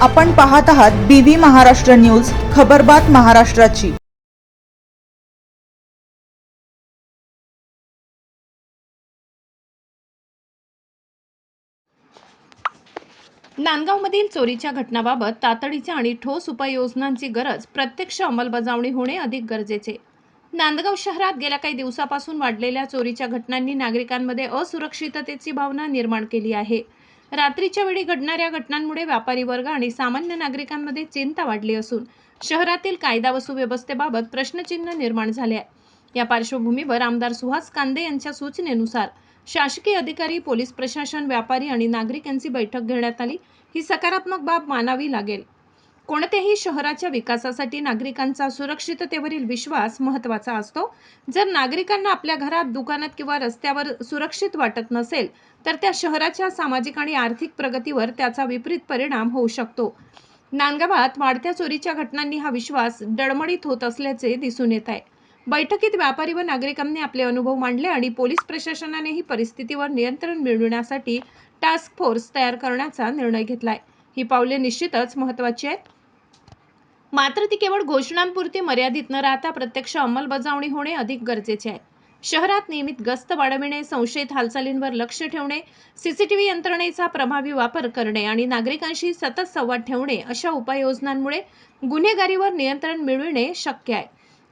आपण पाहत आहात BV महाराष्ट्र न्यूज, खबरबात महाराष्ट्राची। नांदगावमधील चोरीच्या घटनांबाबत तातडीच्या आणि ठोस उपाययोजनांची गरज प्रत्यक्ष अंमलबजावणी होणे अधिक गरजेचे। नांदगाव शहरात गेल्या काही दिवसापासून वाढलेल्या चोरीच्या घटनांनी नागरिकांमध्ये असुरक्षिततेची भावना निर्माण केली आहे। रात्रीच्या वेळी घडणाऱ्या घटनांमुळे व्यापारी वर्ग आणि सामान्य नागरिकांमध्ये चिंता वाढली असून शहरातील कायदा व सुव्यवस्थेबाबत प्रश्नचिन्ह निर्माण झाले आहे। या पार्श्वभूमीवर आमदार सुहास कांदे यांच्या सूचनेनुसार शासकीय अधिकारी, पोलीस प्रशासन, व्यापारी आणि नागरिक यांची बैठक घेण्यात आली। ही सकारात्मक बाब मानावी लागेल। कोणत्याही शहराच्या विकासासाठी नागरिकांचा सुरक्षिततेवरील विश्वास महत्त्वाचा असतो। जर नागरिकांना आपल्या घरात, दुकानात किंवा रस्त्यावर सुरक्षित वाटत नसेल तर त्या शहराच्या सामाजिक आणि आर्थिक प्रगतीवर त्याचा विपरीत परिणाम होऊ शकतो। नांदगावात वाढत्या चोरीच्या घटनांनी हा विश्वास डळमळीत होत असल्याचे दिसून येत आहे। बैठकीत व्यापारी व नागरिकांनी आपले अनुभव मांडले आणि पोलीस प्रशासनानेही परिस्थितीवर नियंत्रण मिळवण्यासाठी टास्क फोर्स तयार करण्याचा निर्णय घेतलाय। ही पावले निश्चितच महत्त्वाची आहेत, मात्र ती केवळ घोषणांपुरती मर्यादित न राहता प्रत्यक्ष अंमलबजावणी होणे अधिक गरजेचे आहे। शहरात नियमित गस्त वाढविणे, संशयित हालचालींवर लक्ष ठेवणे, सीसीटीव्ही यंत्रणेचा प्रभावी वापर करणे आणि नागरिकांशी सतत संवाद ठेवणे अशा उपाययोजनांमुळे गुन्हेगारीवर नियंत्रण मिळविणे शक्य आहे।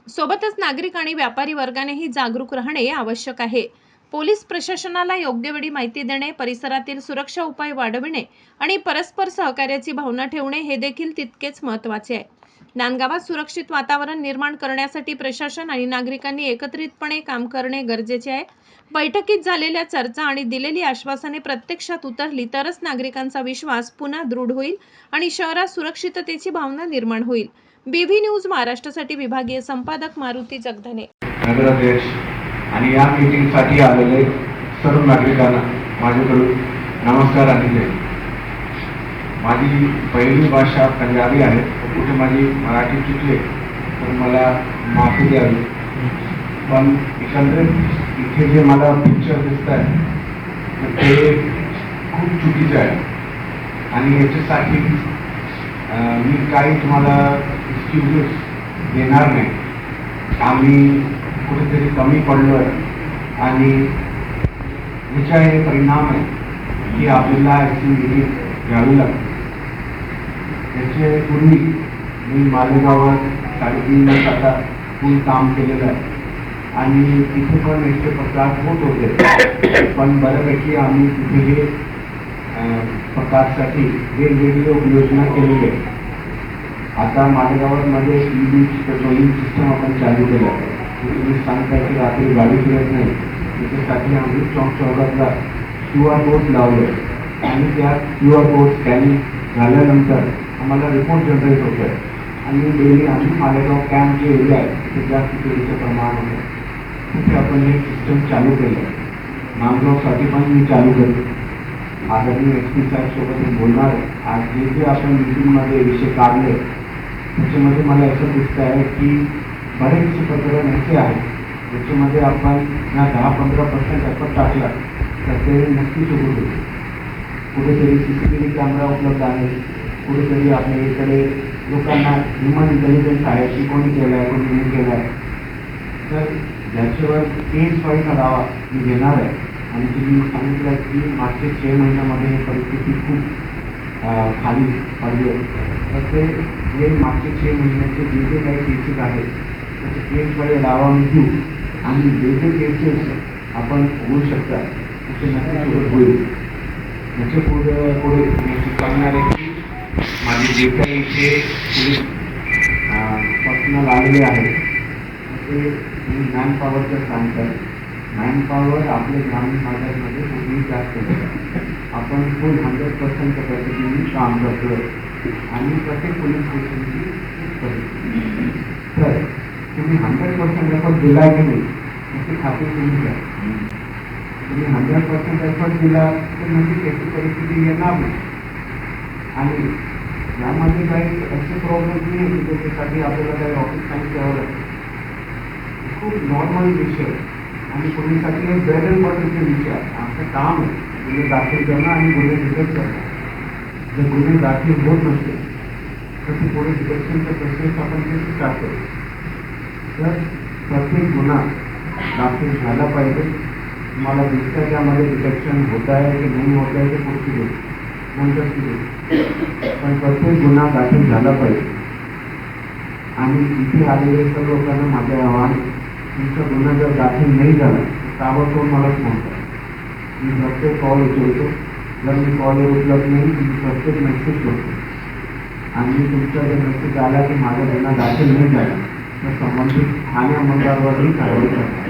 सोबतच नागरिक आणि व्यापारी वर्गानेही जागरूक राहणे आवश्यक आहे। पोलीस प्रशासनाला योग्य वेळी माहिती देणे, परिसरातील सुरक्षा उपाय वाढविणे आणि परस्पर सहकार्याची भावना ठेवणे हे देखील तितकेच महत्त्वाचे आहे। नांदगावात सुरक्षित वातावरण निर्माण करण्यासाठी प्रशासन आणि नागरिकांनी एकत्रितपणे काम करणे गरजेचे आहे। बैठकीत झालेल्या चर्चा आणि दिलेली आश्वासने प्रत्यक्षात उतरली तरच नागरिकांचा विश्वास पुन्हा दृढ होईल आणि शहरात सुरक्षिततेची भावना निर्माण होईल। BV न्यूज महाराष्ट्रासाठी विभागीय संपादक मारुती जगधने। नगराध्यक्ष आणि या मीटिंगसाठी आलेले सर्व नागरिकांना माझ्याकडून नमस्कार आणि जय। माझी पहिली भाषा पंजाबी आहे, कुठे माझी मराठी चुकली तर मला माफी द्यावी। पण एकंदरीत इथे जे मला पिक्चर दिसत आहे ते खूप चुकीचं आहे आणि याच्यासाठी मी काही तुम्हाला एक्सक्यूजेस देणार नाही। आम्ही कुठेतरी कमी पडलो आहे आणि याचा हे परिणाम आहे की आपल्याला याची मीटिंग घ्यावी लागते। याच्या पूर्वी मी मालेगावात 3.5 वर्ष आता फुल काम केलेलं आहे आणि तिथे पण याचे प्रकार होत होते, पण बऱ्यापैकी आम्ही तिथे हे प्रकारसाठी वेगवेगळ्या उपाययोजना केलेली आहे। आता मालेगावामध्ये ई-बीच पेट्रोलिंग सिस्टम आपण चालू केलं आहे। तुम्ही सांगताय की रात्री गाडी फिरत नाही, त्याच्यासाठी आम्ही चौक चौकातला QR कोड लावले आणि त्या QR कोड स्कॅनिंग झाल्यानंतर आम्हाला रिपोर्ट जनरेट होतो आहे आणि डेली आम्ही मालेगाव कॅम्प जे एरिया आहे तिथे जास्त चोरीचं प्रमाण होतं, तिथे आपण हे सिस्टम चालू केलं आहे। नांदगावसाठी पण मी चालू केलं। आदरणीय SP साहेबसोबत मी बोलणार आहे। आज जे आपण मीटिंगमध्ये विषय काढले त्याच्यामध्ये मला असं दिसतं आहे की बरेचसे प्रकरण असे आहेत ज्याच्यामध्ये आपण या 10-15% एफर्ट टाकला तर ते नक्कीच होऊ शकते। कुठेतरी CCTV कॅमेरा उपलब्ध आहे, कुठेतरी आपल्या इकडे लोकांना ह्युमन इंटेलिजन्स आहे की कोणी केलं आहे, कोणी नाही केलं आहे, तर ज्याच्यावर केस फाईल करावा मी घेणार आहे। आणि तुम्ही सांगितलं की मागच्या 6 महिन्यामध्ये परिस्थिती खूप खाली पडली आहे, तर ते जे मागच्या 6 महिन्याचे जे जे काही केसेस आहेत त्याचे केस फाईल लावा मी घेऊ आणि जे जे केसेस आपण होऊ शकतात त्याचे नक्कीच होईल। त्याच्या पुढे मी सांगणार आहे की माझे जे काही इथे पोलीस पर्सनल आलेले आहेत ते मी मॅनपॉवरचं सांगतात। मॅनपॉवर आपल्या ग्रामीण भागामध्ये पूर्वी जास्त होतं, आपण फुल 100% कॅपॅसिटीने काम करतो आणि प्रत्येक पोलीस स्टेशनची तर तुम्ही 100% एफर्ट दिला की नाही याची खात्री तुम्ही घ्या। तुम्ही 100% एफर्ट दिला तर नक्की त्याची परिस्थिती येणार नाही आणि यामध्ये काही असे प्रॉब्लेम नाही की त्याच्यासाठी आपल्याला काही रॉकेट सायन्स द्यावं लागतं। खूप नॉर्मल विषय आणि पोलिसांसाठी एक ब्रेड अँड बटरचे विषय आहे। आमचं काम आहे गुन्हे दाखल करणं आणि गुन्हे डिटेक्ट करणं। जर गुन्हे दाखल होत नसते तर ते पुढे डिटेक्शनचं प्रोसेस आपण ते स्टार्ट करू. तर प्रत्येक गुन्हा दाखल झाला पाहिजे. मला दिसतं त्यामध्ये डिटेक्शन होत आहे की नाही होत आहे ते पुढची गोष्ट नंतर सुरू, पण प्रत्येक गुन्हा दाखल झाला पाहिजे. आणि इथे आलेले सर्व लोकांना माझे आव्हान, तुमचा गुन्हा जर दाखल नाही झाला तर ताबडतोब मला फोन करा. मी प्रत्येक कॉल उचलतो. जर मी कॉल उचलत नाही मी प्रत्येक मेसेज करतो. आणि तुमचा जर मेसेज आला की माझा गुन्हा दाखल नाही झाला तर संबंधित ठाणे अंमलदारवरही कारवाई करणार.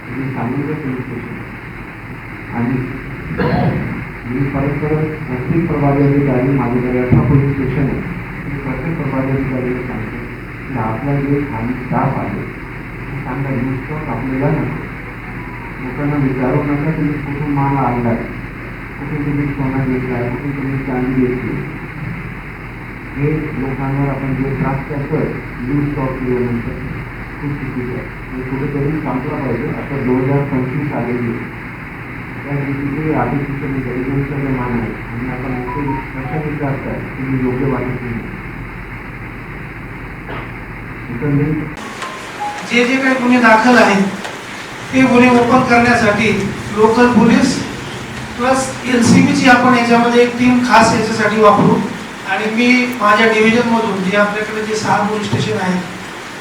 मी सांगितलं पोलीस स्टेशन. आणि मी परत प्रत्येक प्रभारी अधिकारी, माझ्याकडे 18 पोलीस स्टेशन आहे, मी प्रत्येक प्रभारी अधिकाऱ्याला सांगतो की आपला जे स्थानिक स्टाफ आहे सांगा न्यूज आपल्याला नको. लोकांना विचारू नका तुम्ही कुठून माल आणला आहे, कुठून तुम्ही सोना घेतला आहे, कुठून तुम्ही चांदी घेतली. हे लोकांवर आपण जे त्रास करतोय न्यूज स्टॉक केल्यानंतर खूप चुकीचं आहे. हे कुठेतरी संपलं पाहिजे. आता 2025 आलेली आहे. त्या दिवशी आर्टिफिशियल इंटेलिजन्सचा जमाना आहे आणि आपण असे कशा विचारताय तुम्ही योग्य वाटत नाही. जे जे काही गुन्हे दाखल आहेत ते गुन्हे ओपन करण्यासाठी लोकल पोलीस प्लस LCBची आपण याच्यामध्ये एक टीम खास याच्यासाठी वापरू. आणि मी माझ्या डिव्हिजनमधून जे आपल्याकडे जे 6 पोलीस स्टेशन आहेत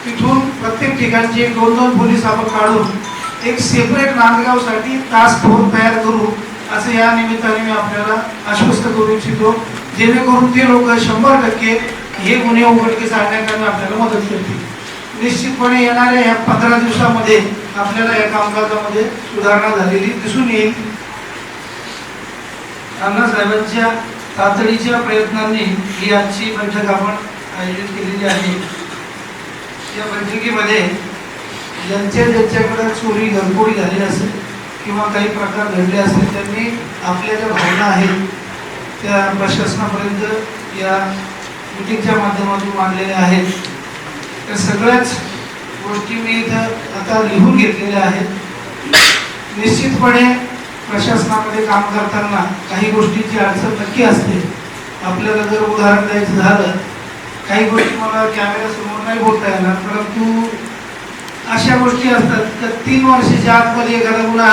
तिथून प्रत्येक ठिकाणचे 2-2 पोलीस आपण काढून एक सेपरेट नांदगावसाठी टास्क फोर्स तयार करू असं या निमित्ताने मी आपल्याला आश्वस्त करू इच्छितो, जेणेकरून ते लोक 100% हे गुन्हे उघडकीस आणण्याकरता आपल्याला मदत करतील. निश्चितपणे येणाऱ्या या 15 दिवसामध्ये आपल्याला या कामकाजामध्ये सुधारणा झालेली दिसून येईल. अण्णासाहेबांच्या तातडीच्या प्रयत्नांनी ही आजची बैठक आपण आयोजित केलेली आहे. या बैठकीमध्ये ज्यांच्याकडे चोरी घरफोडी झाली असेल किंवा काही प्रकार घडले असेल त्यांनी आपल्या ज्या भावना आहेत त्या प्रशासनापर्यंत या मीटिंगच्या माध्यमातून मांडलेल्या आहेत. त्या सगळ्याच गोष्टी मी इथं आता लिहून घेतलेल्या आहेत. निश्चितपणे प्रशासनामध्ये काम करताना काही गोष्टीची अडचण नक्की असते. आपल्याला जर उदाहरण द्यायचं झालं, काही गोष्टी मला कॅमेऱ्यासमोर नाही बोलता येणार, परंतु अशा गोष्टी असतात की 3 वर्षाच्या आतमध्ये एखादा गुन्हा